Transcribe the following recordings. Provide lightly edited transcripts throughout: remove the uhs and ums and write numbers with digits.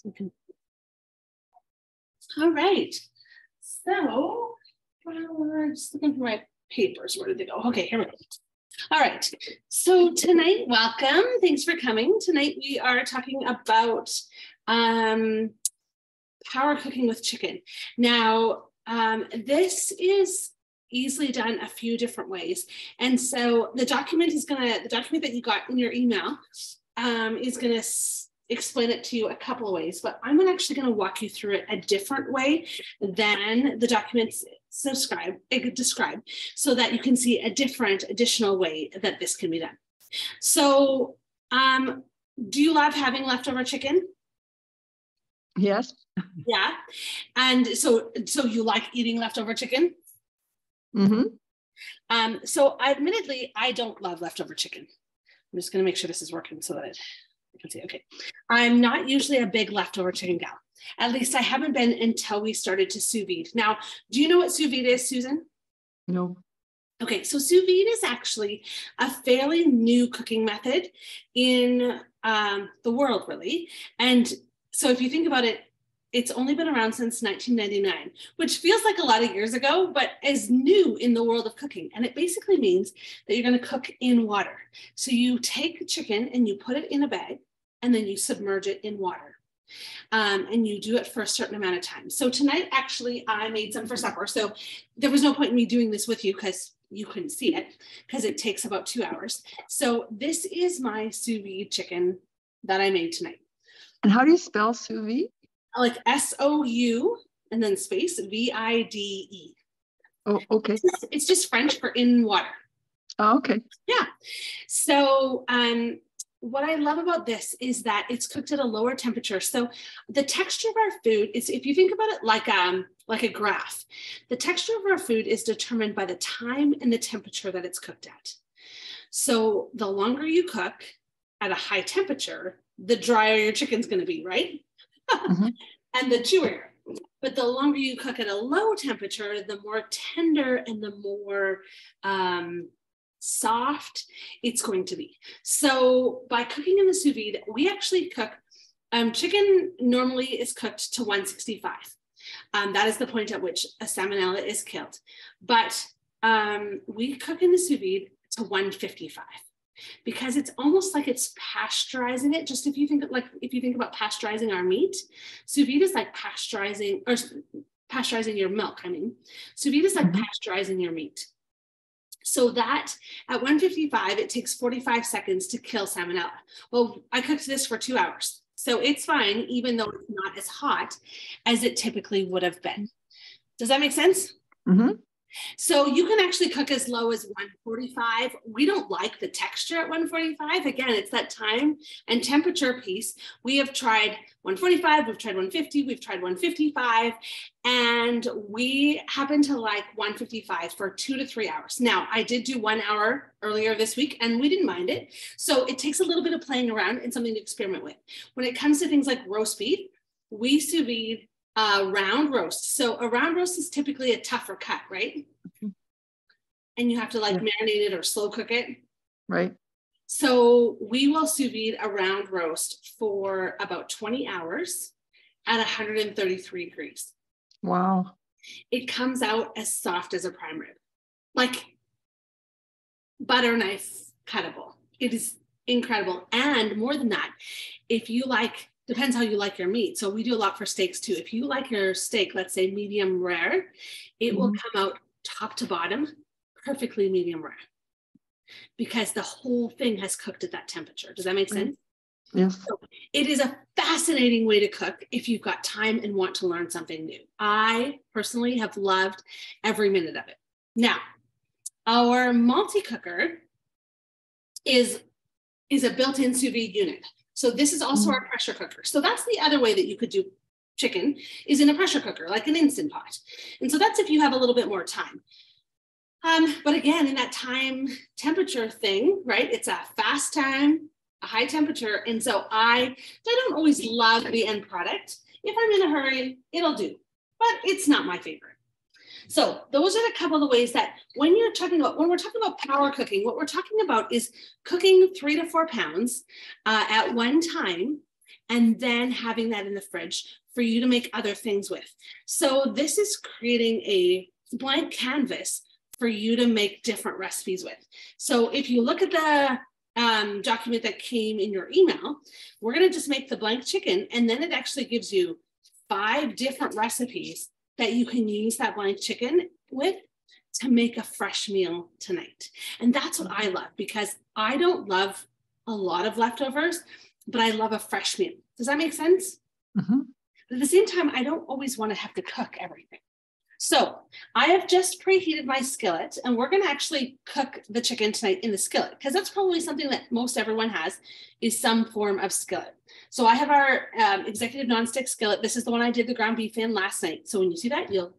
Okay. All right. So, just looking for my papers. Where did they go? Okay, here we go. All right. So tonight, welcome. Thanks for coming. Tonight we are talking about power cooking with chicken. Now, this is easily done a few different ways. And so the document that you got in your email is gonna explain it to you a couple of ways, but I'm actually going to walk you through it a different way than the documents describe, so that you can see a different additional way that this can be done. So do you love having leftover chicken? Yes. Yeah. And so you like eating leftover chicken? Mm-hmm. So admittedly, I don't love leftover chicken. I'm just going to make sure this is working so that you can see. Okay. I'm not usually a big leftover chicken gal. At least I haven't been until we started to sous vide. Now, do you know what sous vide is, Susan? No. Okay, so sous vide is actually a fairly new cooking method in the world, really. And so if you think about it, it's only been around since 1999, which feels like a lot of years ago, but is new in the world of cooking. And it basically means that you're going to cook in water. So you take chicken and you put it in a bag, and then you submerge it in water. And you do it for a certain amount of time. So tonight, actually, I made some for supper. So there was no point in me doing this with you because you couldn't see it, because it takes about 2 hours. So this is my sous vide chicken that I made tonight. And how do you spell sous vide? Like S-O-U and then space V-I-D-E. Oh, okay. It's just French for in water. Oh, okay. Yeah. So what I love about this is that it's cooked at a lower temperature. So the texture of our food is, if you think about it like a graph, the texture of our food is determined by the time and the temperature that it's cooked at. So the longer you cook at a high temperature, the drier your chicken's going to be, right? Mm-hmm. And the chewier. But the longer you cook at a low temperature, the more tender and the more soft it's going to be. So by cooking in the sous vide, we actually cook, chicken normally is cooked to 165. That is the point at which a salmonella is killed. But we cook in the sous vide to 155. Because it's almost like it's pasteurizing it. Just if you think about pasteurizing our meat, sous vide is like pasteurizing your milk. Sous vide is like pasteurizing your meat. So that at 155, it takes 45 seconds to kill salmonella. Well, I cooked this for 2 hours, so it's fine, even though it's not as hot as it typically would have been. Does that make sense? Mm-hmm. So you can actually cook as low as 145. We don't like the texture at 145. Again, it's that time and temperature piece. We have tried 145, we've tried 150, we've tried 155, and we happen to like 155 for 2 to 3 hours. Now, I did do 1 hour earlier this week, and we didn't mind it. So it takes a little bit of playing around and something to experiment with. When it comes to things like roast beef, we sous vide round roast. So a round roast is typically a tougher cut, right? And you have to marinate it or slow cook it. Right. So we will sous vide a round roast for about 20 hours at 133 degrees. Wow. It comes out as soft as a prime rib, like butter knife cuttable. It is incredible. And more than that, if you depends how you like your meat. So we do a lot for steaks too. If you like your steak, let's say medium rare, it will come out top to bottom, perfectly medium rare, because the whole thing has cooked at that temperature. Does that make sense? Yes. So it is a fascinating way to cook if you've got time and want to learn something new. I personally have loved every minute of it. Now, our multi-cooker is a built-in sous vide unit. So this is also our pressure cooker. So that's the other way that you could do chicken, is in a pressure cooker, like an Instant Pot. And so that's if you have a little bit more time. But again, in that time temperature thing, right? It's a fast time, a high temperature. And so I don't always love the end product. If I'm in a hurry, it'll do, but it's not my favorite. So those are a couple of ways that when we're talking about power cooking, what we're talking about is cooking 3 to 4 pounds at one time and then having that in the fridge for you to make other things with. So this is creating a blank canvas for you to make different recipes with. So if you look at the document that came in your email, we're going to just make the blank chicken, and then it actually gives you 5 different recipes that you can use that blank chicken with to make a fresh meal tonight. And that's what I love, because I don't love a lot of leftovers, but I love a fresh meal. Does that make sense? Mm-hmm. At the same time, I don't always want to have to cook everything. So I have just preheated my skillet, and we're going to actually cook the chicken tonight in the skillet, because that's probably something that most everyone has, is some form of skillet. So I have our executive nonstick skillet. This is the one I did the ground beef in last night. So when you see that, you'll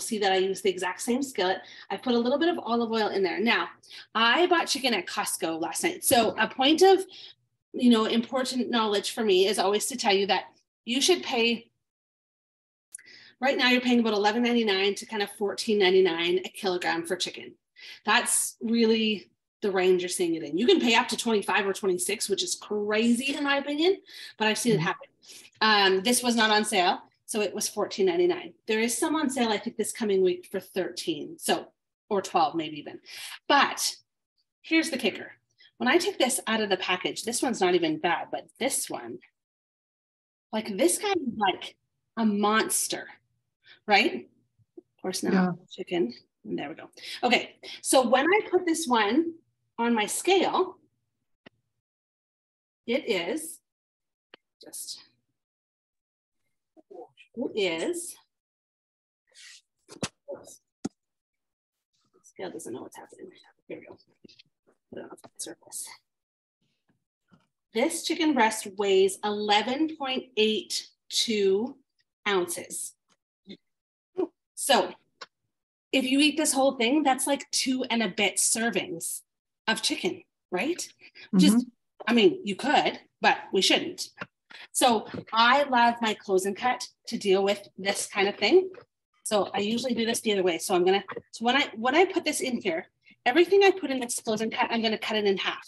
see that I use the exact same skillet. I put a little bit of olive oil in there. Now, I bought chicken at Costco last night. So a point of, important knowledge for me is always to tell you that you should pay. Right now, you're paying about $11.99 to kind of $14.99 a kilogram for chicken. That's really the range you're seeing it in. You can pay up to 25 or 26, which is crazy in my opinion, but I've seen it happen. This was not on sale, so it was $14.99. There is some on sale, I think, this coming week for $13, or $12 maybe even. But here's the kicker. When I take this out of the package, this one's not even bad, but this one, like this guy is like a monster. Right? Of course, now chicken. And there we go. Okay. So when I put this one on my scale, it is the scale doesn't know what's happening. Here we go. Put it on the surface. This chicken breast weighs 11.82 ounces. So if you eat this whole thing, that's like 2 and a bit servings of chicken, right? Just, you could, but we shouldn't. So I love my close and cut to deal with this kind of thing. So I usually do this the other way. So when I put this in here, everything I put in this close and cut, I'm going to cut it in half.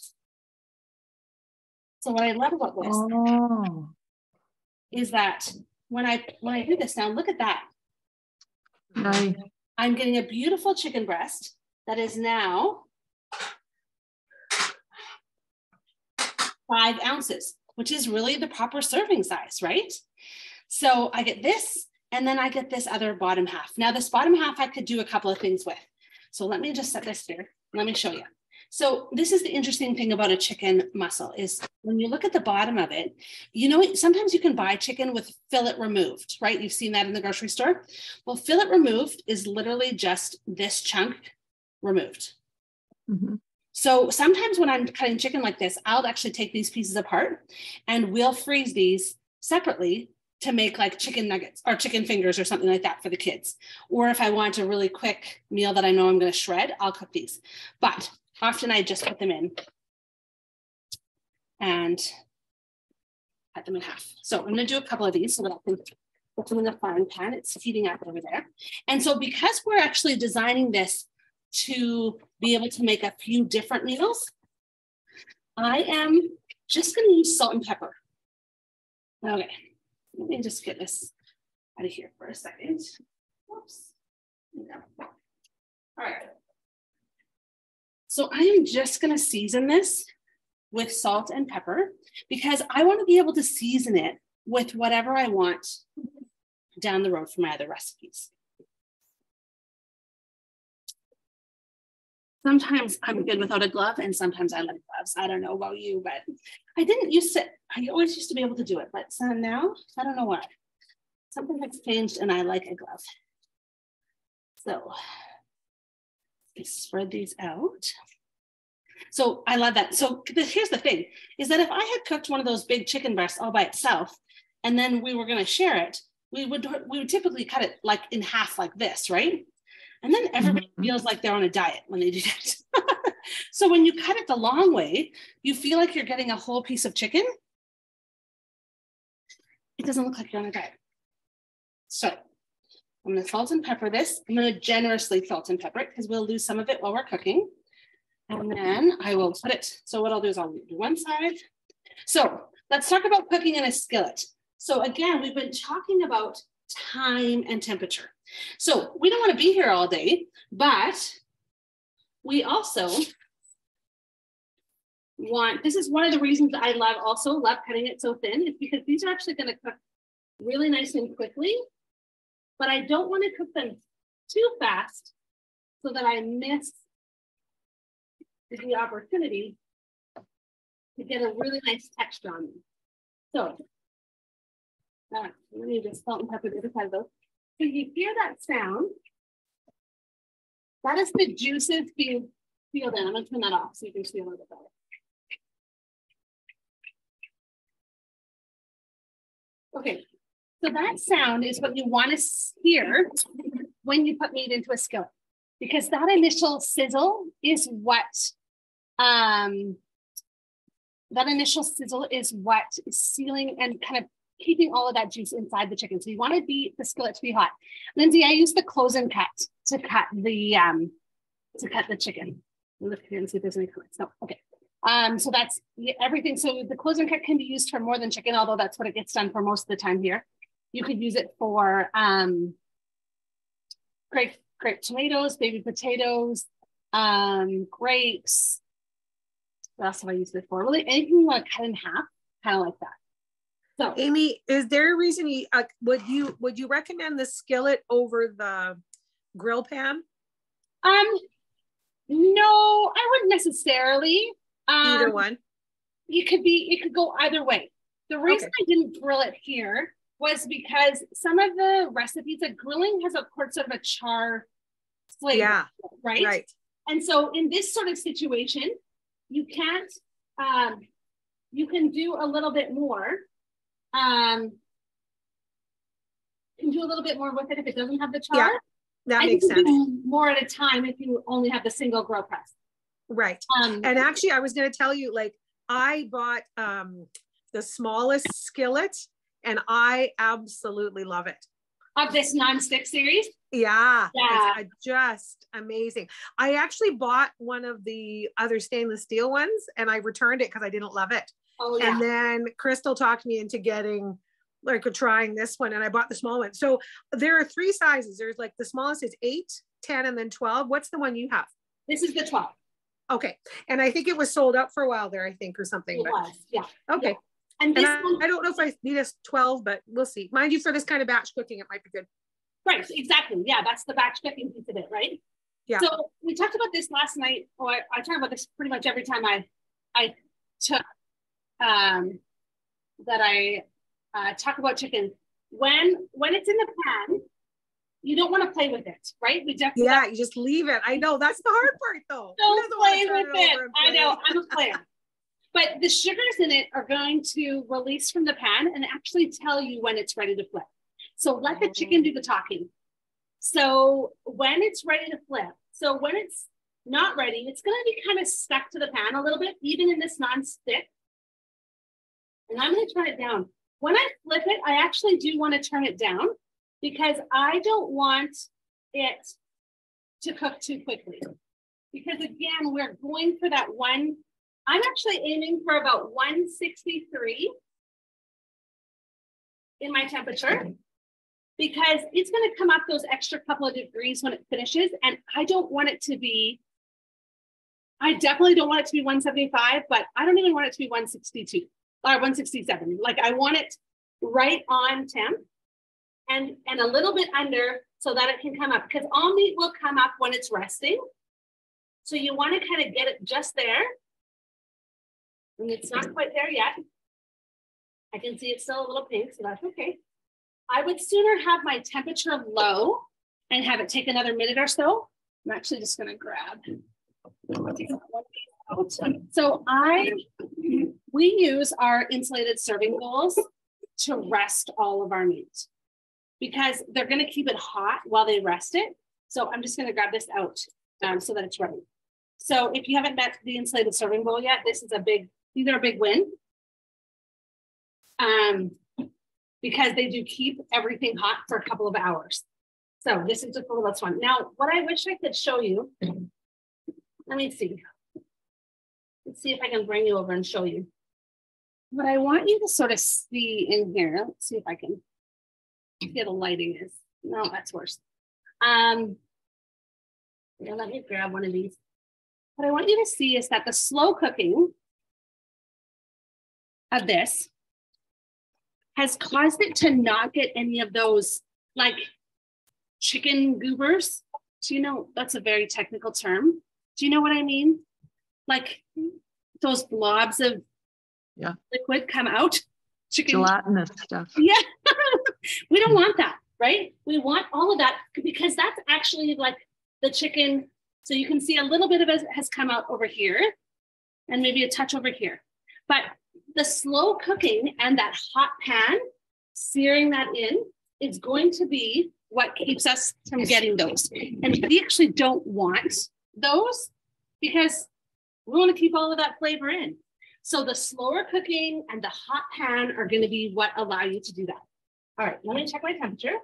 So what I love about this is that when I do this now, look at that. Nice. I'm getting a beautiful chicken breast that is now 5 ounces, which is really the proper serving size, right? So I get this, and then I get this other bottom half. Now this bottom half I could do a couple of things with. So let me just set this here. Let me show you. So this is the interesting thing about a chicken muscle is when you look at the bottom of it, sometimes you can buy chicken with fillet removed, right? You've seen that in the grocery store. Well, fillet removed is literally just this chunk removed. Mm-hmm. So sometimes when I'm cutting chicken like this, I'll actually take these pieces apart and we'll freeze these separately to make like chicken nuggets or chicken fingers or something like that for the kids. Or if I want a really quick meal that I know I'm going to shred, I'll cook these. But often I just put them in and cut them in half. So I'm going to do a couple of these so that I can put them in the frying pan. It's heating up over there. And so because we're actually designing this to be able to make a few different meals, I am just going to use salt and pepper. Okay, let me just get this out of here for a second. Whoops. No. All right. So I am just going to season this with salt and pepper because I want to be able to season it with whatever I want down the road for my other recipes. Sometimes I'm good without a glove and sometimes I like gloves. I don't know about you, but I always used to be able to do it, but so now I don't know why. Something has changed and I like a glove. So let's spread these out. So I love that. So here's the thing, is that if I had cooked one of those big chicken breasts all by itself, and then we were going to share it, we would typically cut it like in half like this, right? And then everybody feels like they're on a diet when they do that. So when you cut it the long way, you feel like you're getting a whole piece of chicken. It doesn't look like you're on a diet. So I'm going to salt and pepper this. I'm going to generously salt and pepper it because we'll lose some of it while we're cooking. And then I will put it. So what I'll do is I'll do one side. So let's talk about cooking in a skillet. So again, we've been talking about time and temperature. So we don't want to be here all day, but we also want, this is one of the reasons I love cutting it so thin, is because these are actually going to cook really nice and quickly, but I don't want to cook them too fast so that I miss the opportunity to get a really nice texture on them. So, let me just salt and pepper the other side of those. So you hear that sound? That is the juices being peeled in. I'm going to turn that off so you can see a little bit better. Okay, so that sound is what you want to hear when you put meat into a skillet, because that initial sizzle is what is sealing and kind of keeping all of that juice inside the chicken. So you want the skillet to be hot. Lindsay, I use the close and cut to cut the chicken. Look here and see if there's any comments. No, okay. So that's everything. So the close and cut can be used for more than chicken, although that's what it gets done for most of the time here. You could use it for grape tomatoes, baby potatoes, grapes. What else have I used it for? Really anything you want to cut in half, kind of like that. So Amy, is there a reason would you recommend the skillet over the grill pan? No, I wouldn't necessarily. Either one. It could go either way. The reason I didn't grill it here was because some of the recipes, like grilling has of course sort of a char flavor, yeah, right? And so in this sort of situation, you can't, you can do a little bit more. Can do a little bit more with it if it doesn't have the char. Yeah, that makes sense. Do more at a time if you only have the single grill press. Right. And actually, I was going to tell you, like, I bought the smallest skillet, and I absolutely love it. Of this non-stick series? Yeah. It's just amazing. I actually bought one of the other stainless steel ones, and I returned it because I didn't love it. Oh, yeah. And then Crystal talked me into trying this one, and I bought the small one. So there are 3 sizes. There's like the smallest is 8, 10, and then 12. What's the one you have? This is the 12. Okay. And I think it was sold out for a while there, I think, or something. It was, yeah. Okay. Yeah. And this I don't know if I need a 12, but we'll see. Mind you, for this kind of batch cooking, it might be good. Right, exactly. Yeah, that's the batch cooking piece of it, right? Yeah. So we talked about this last night, or I talk about this pretty much every time I talk about chicken. When it's in the pan, you don't want to play with it, right? You just leave it. I know that's the hard part, though. Don't play with it. I know, I'm a player. But the sugars in it are going to release from the pan and actually tell you when it's ready to flip. So let the chicken do the talking. So when it's ready to flip, so when it's not ready, it's going to be kind of stuck to the pan a little bit, even in this non-stick. And I'm going to turn it down. When I flip it, I actually do want to turn it down because I don't want it to cook too quickly. Because again, we're going for that one. I'm actually aiming for about 163 in my temperature because it's going to come up those extra couple of degrees when it finishes. And I don't want it to be, I definitely don't want it to be 175, but I don't even want it to be 162 or 167. Like I want it right on temp and a little bit under so that it can come up because all meat will come up when it's resting. So you want to kind of get it just there. And it's not quite there yet. I can see it's still a little pink, so that's okay. I would sooner have my temperature low and have it take another minute or so. I'm actually just going to grab. So we use our insulated serving bowls to rest all of our meat because they're going to keep it hot while they rest it. So I'm just going to grab this out so that it's ready. So if you haven't met the insulated serving bowl yet, these are a big win. Because they do keep everything hot for a couple of hours. So this is just a little one. Now, what I wish I could show you, let me see. Let's see if I can bring you over and show you. what I want you to sort of see in here, let's see if I can get the lighting is. No, that's worse. Yeah, let me grab one of these. What I want you to see is that the slow cooking of this has caused it to not get any of those like chicken goobers. Do you know, that's a very technical term. Do you know what I mean? Like those blobs of liquid come out. Chicken gelatinous stuff. Yeah, we don't want that, right? We want all of that because that's actually like the chicken. So you can see a little bit of it has come out over here and maybe a touch over here. But the slow cooking and that hot pan, searing that in, is going to be what keeps us from getting those. And we actually don't want those because we want to keep all of that flavor in. So the slower cooking and the hot pan are going to be what allow you to do that. All right, let me check my temperature.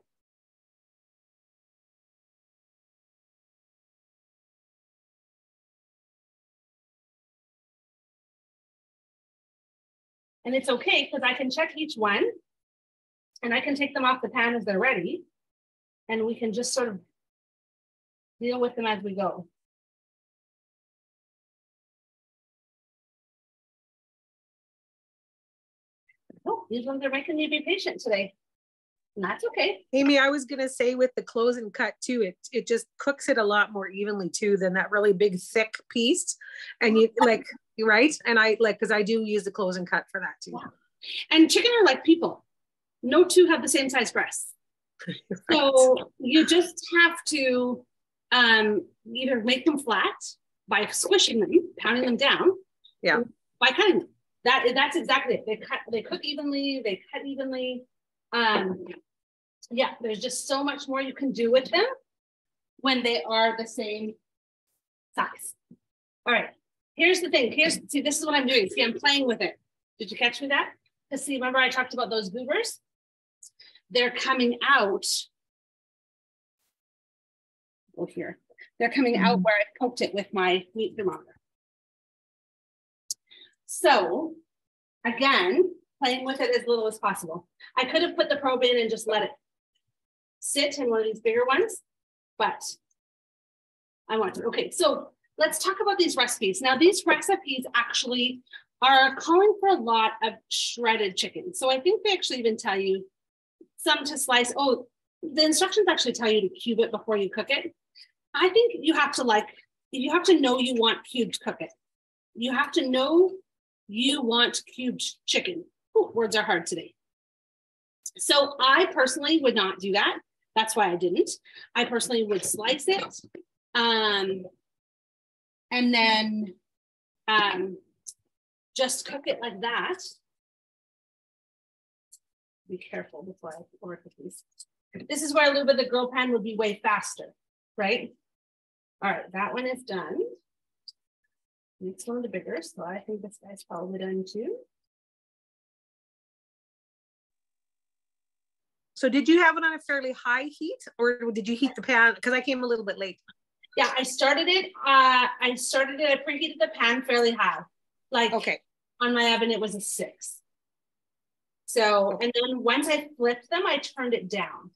And it's okay because I can check each one and I can take them off the pan as they're ready. And we can just sort of deal with them as we go. Oh, these ones are making me be patient today. And that's okay. Amy, I was going to say with the close and cut too, it just cooks it a lot more evenly too than that really big thick piece. And you like, right? And I like, because I do use the close and cut for that too. Wow. And chicken are like people. No two have the same size breasts. Right. So you just have to either make them flat by squishing them, pounding them down, by cutting them. That's exactly it. They cook evenly, they cut evenly. Yeah, there's just so much more you can do with them when they are the same size. All right, here's the thing. See, this is what I'm doing. See, I'm playing with it. Did you catch me that? Because see, remember I talked about those goobers? They're coming out over here. They're coming out where I poked it with my meat thermometer. So again, playing with it as little as possible. I could have put the probe in and just let it sit in one of these bigger ones, but I want to. Okay, so let's talk about these recipes. Now, these recipes actually are calling for a lot of shredded chicken. So I think they actually even tell you some to slice. Oh, the instructions actually tell you to cube it before you cook it. I think you have to know you want cubed cook it. You have to know you want cubed chicken. Ooh, words are hard today. So I personally would not do that. That's why I didn't. I personally would slice it and then just cook it like that. Be careful before I work with these. This is where a little bit of the grill pan would be way faster, right? All right, that one is done. Next one, the bigger, so I think this guy's probably done too. So did you have it on a fairly high heat or did you heat the pan? Because I came a little bit late. Yeah, I started it, I preheated the pan fairly high. Like on my oven, it was a 6. So, and then once I flipped them, I turned it down.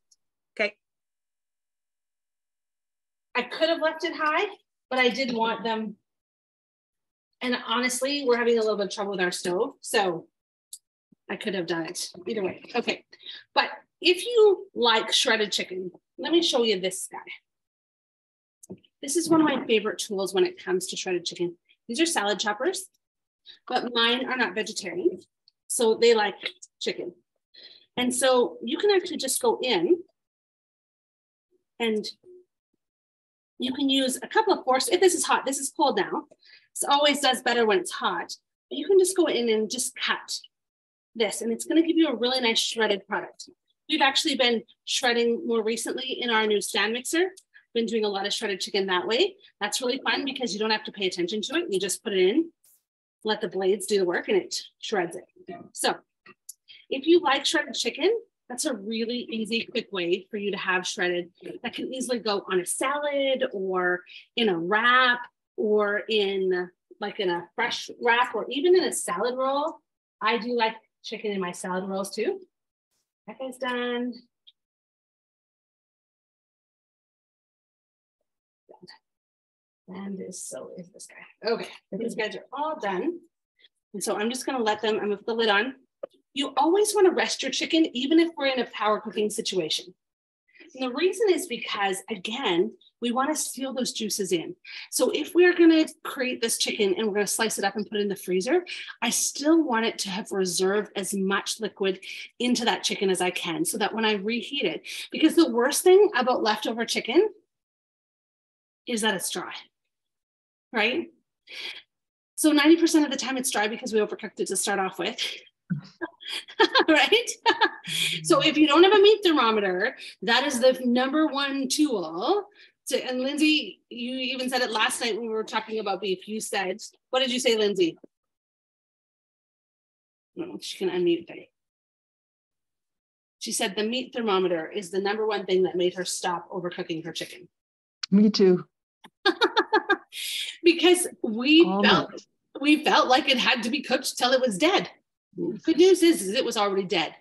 Okay. I could have left it high, but I did want them. And honestly, we're having a little bit of trouble with our stove. So I could have done it either way. Okay. But if you like shredded chicken, let me show you this guy. This is one of my favorite tools when it comes to shredded chicken. These are salad choppers, but mine are not vegetarian. So they like chicken. And so you can actually just go in and you can use a couple of forks. If this is hot, this is cold now. It always does better when it's hot. But you can just go in and just cut this and it's going to give you a really nice shredded product. We've actually been shredding more recently in our new stand mixer. Been doing a lot of shredded chicken that way. That's really fun because you don't have to pay attention to it. You just put it in, let the blades do the work and it shreds it. So if you like shredded chicken, that's a really easy, quick way for you to have shredded that can easily go on a salad or in a wrap or in a fresh wrap or even in a salad roll. I do like chicken in my salad rolls too. That guy's done. And so is this guy. Okay, these guys are all done. And so I'm just gonna let them, I'm gonna put the lid on. You always wanna rest your chicken, even if we're in a power cooking situation. And the reason is because, again, we wanna seal those juices in. So if we're gonna create this chicken and we're gonna slice it up and put it in the freezer, I still want it to have reserved as much liquid into that chicken as I can, so that when I reheat it, because the worst thing about leftover chicken is that it's dry, right? So 90% of the time it's dry because we overcooked it to start off with. Right? So if you don't have a meat thermometer, that is the number one tool. And Lindsay, you even said it last night when we were talking about beef. You said, what did you say, Lindsay? No, she can unmute that. She said the meat thermometer is the number one thing that made her stop overcooking her chicken. Me too. Because we felt like it had to be cooked till it was dead. Good news is it was already dead.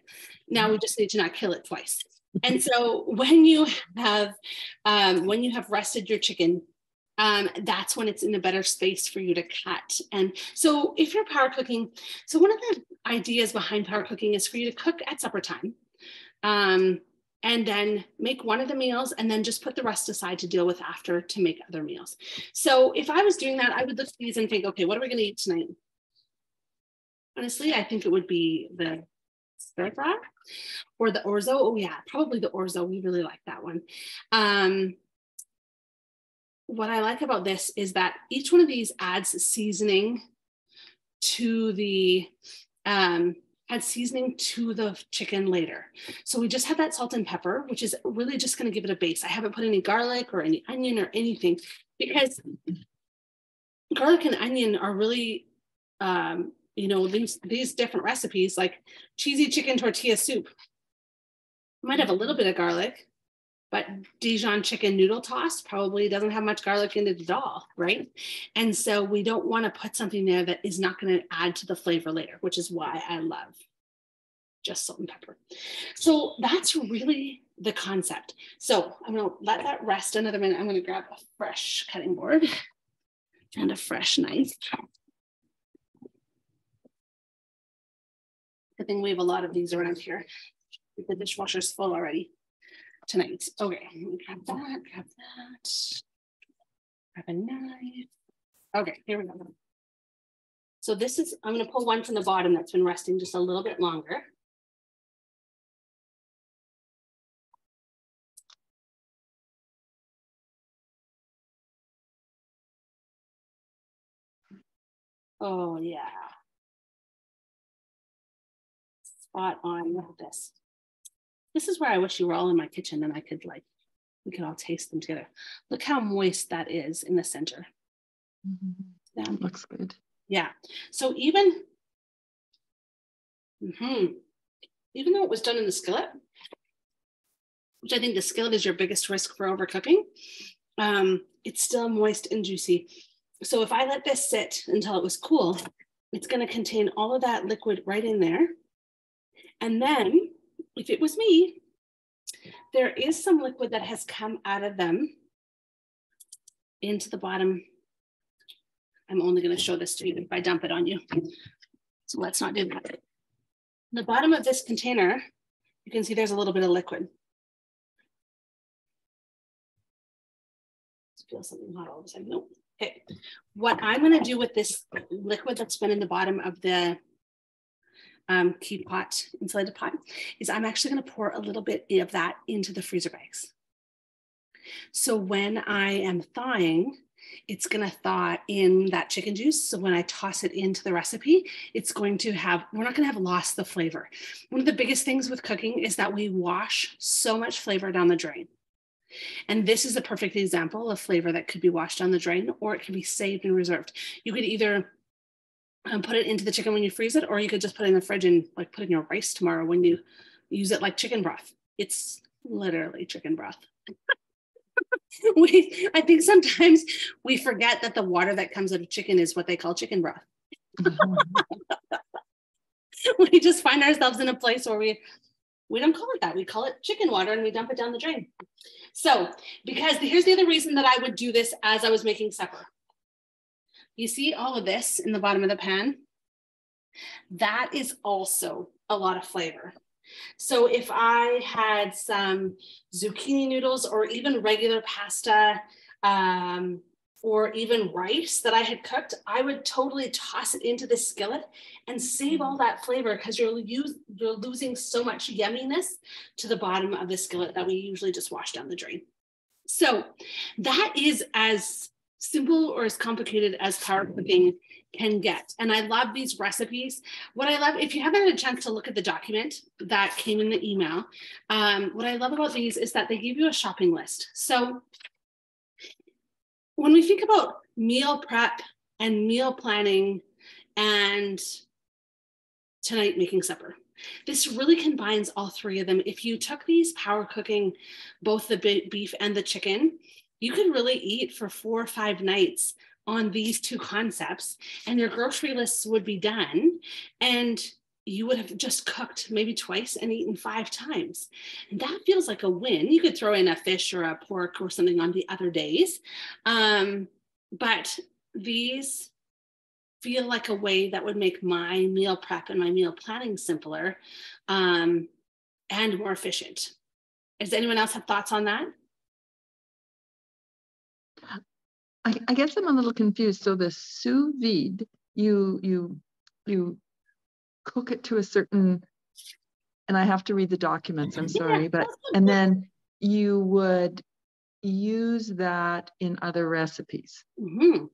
Now we just need to not kill it twice. And so when you have rested your chicken, that's when it's in a better space for you to cut. And so if you're power cooking, so one of the ideas behind power cooking is for you to cook at supper time, and then make one of the meals and then just put the rest aside to deal with after to make other meals. So if I was doing that, I would look at these and think, okay, what are we gonna eat tonight? Honestly, I think it would be the stir fry or the orzo. Oh yeah, probably the orzo. We really like that one. What I like about this is that each one of these adds seasoning to the chicken later. So we just have that salt and pepper, which is really just going to give it a base. I haven't put any garlic or any onion or anything, because garlic and onion are really, these different recipes, like cheesy chicken tortilla soup might have a little bit of garlic, but Dijon chicken noodle toss probably doesn't have much garlic in it at all, right? And so we don't want to put something there that is not going to add to the flavor later, which is why I love just salt and pepper. So that's really the concept. So I'm going to let that rest another minute. I'm going to grab a fresh cutting board and a fresh knife. I think we have a lot of these around here. The dishwasher's full already tonight. Okay, grab that, grab a knife. Okay, here we go. So this is, I'm going to pull one from the bottom that's been resting just a little bit longer. Oh yeah. Spot on. Look at this. This is where I wish you were all in my kitchen and I could we could all taste them together. Look how moist that is in the center. Mm-hmm. That looks good. Yeah. So even though it was done in the skillet, which I think the skillet is your biggest risk for overcooking, it's still moist and juicy. So if I let this sit until it was cool, it's going to contain all of that liquid right in there. And then if it was me, there is some liquid that has come out of them into the bottom. I'm only going to show this to you if I dump it on you. So let's not do that. The bottom of this container, you can see there's a little bit of liquid. Feel something hot all of a sudden. Nope. Okay. What I'm going to do with this liquid that's been in the bottom of the key pot, insulated pot, is I'm actually going to pour a little bit of that into the freezer bags. So when I am thawing, it's going to thaw in that chicken juice. So when I toss it into the recipe, it's going to have, we're not going to have lost the flavor. One of the biggest things with cooking is that we wash so much flavor down the drain. And this is a perfect example of flavor that could be washed down the drain, or it can be saved and reserved. You could either put it into the chicken when you freeze it, or you could just put it in the fridge and put it in your rice tomorrow when you use it like chicken broth. It's literally chicken broth. I think sometimes we forget that the water that comes out of chicken is what they call chicken broth. We just find ourselves in a place where we don't call it that. We call it chicken water and we dump it down the drain. So, because here's the other reason that I would do this as I was making supper. You see all of this in the bottom of the pan? That is also a lot of flavor. So if I had some zucchini noodles or even regular pasta, or even rice that I had cooked, I would totally toss it into the skillet and save all that flavor, because you're losing so much yumminess to the bottom of the skillet that we usually just wash down the drain. So that is as simple or as complicated as power cooking can get. And I love these recipes. What I love, if you haven't had a chance to look at the document that came in the email, what I love about these is that they give you a shopping list. So when we think about meal prep and meal planning and tonight making supper, this really combines all three of them. If you took these power cooking, both the beef and the chicken, you could really eat for 4 or 5 nights on these two concepts, and your grocery lists would be done, and you would have just cooked maybe twice and eaten 5 times. And that feels like a win. You could throw in a fish or a pork or something on the other days. But these feel like a way that would make my meal prep and my meal planning simpler and more efficient. Does anyone else have thoughts on that? I guess I'm a little confused. So the sous vide, you cook it to a certain, and I have to read the documents, I'm sorry, but, and then you would use that in other recipes. Mm-hmm.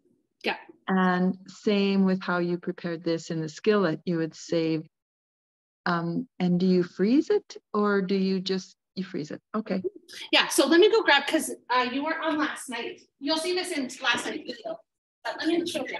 Yeah. And same with how you prepared this in the skillet, you would save, and do you freeze it, or do you just, you freeze it? Okay. Yeah, so let me go grab, because you were on last night. You'll see this in last night's video, but let me show you.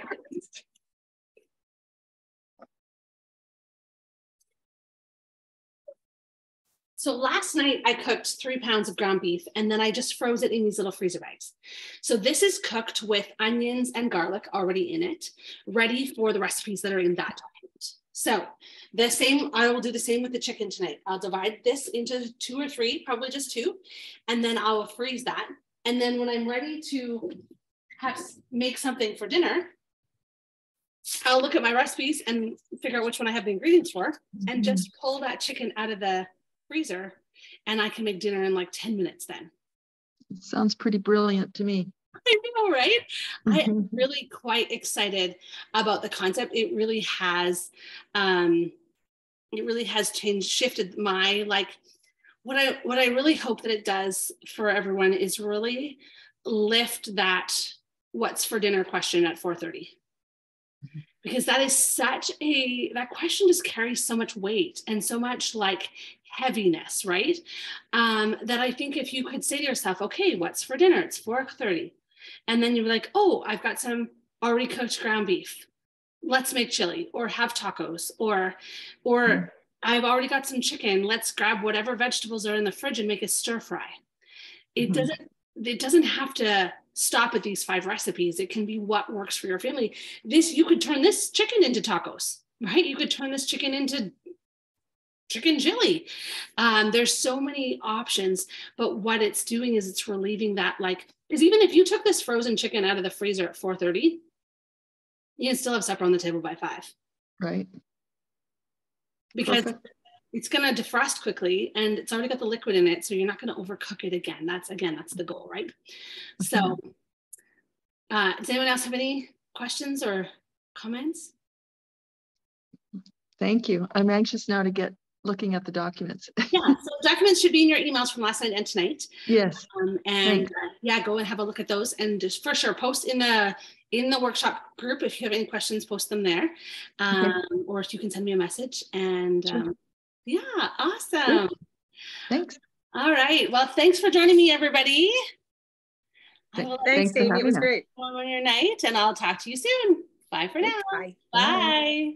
So last night I cooked 3 pounds of ground beef, and then I just froze it in these little freezer bags. So this is cooked with onions and garlic already in it, ready for the recipes that are in that document. So the same, I will do the same with the chicken tonight. I'll divide this into 2 or 3, probably just 2, and then I'll freeze that. And then when I'm ready to make something for dinner, I'll look at my recipes and figure out which one I have the ingredients for, and just pull that chicken out of the freezer, and I can make dinner in like 10 minutes then. It sounds pretty brilliant to me. I know, right? I am really quite excited about the concept. It really has shifted my, like, what I really hope that it does for everyone is really lift that what's for dinner question at 4:30. Because that is that question just carries so much weight and so much like heaviness, right? That I think if you could say to yourself, okay, what's for dinner? It's 4:30. And then you're like, oh, I've got some already cooked ground beef. Let's make chili or have tacos, or I've already got some chicken. Let's grab whatever vegetables are in the fridge and make a stir fry. It doesn't have to stop at these 5 recipes. It can be what works for your family. You could turn this chicken into tacos, right? You could turn this chicken into chicken chili. There's so many options, but what it's doing is it's relieving that, like, because even if you took this frozen chicken out of the freezer at 4:30, you can still have supper on the table by 5. Right. Because it's going to defrost quickly and it's already got the liquid in it. So you're not going to overcook it again. That's the goal, right? So does anyone else have any questions or comments? Thank you. I'm anxious now to get looking at the documents. Yeah, so documents should be in your emails from last night and tonight. Yes. Yeah, go and have a look at those, and just for sure post in the workshop group if you have any questions. Post them there, or if you can send me a message. And yeah, awesome. Thanks. All right. Well, thanks for joining me, everybody. Thanks, Amy. It was great. On your night, and I'll talk to you soon. Bye for now. Bye. Bye.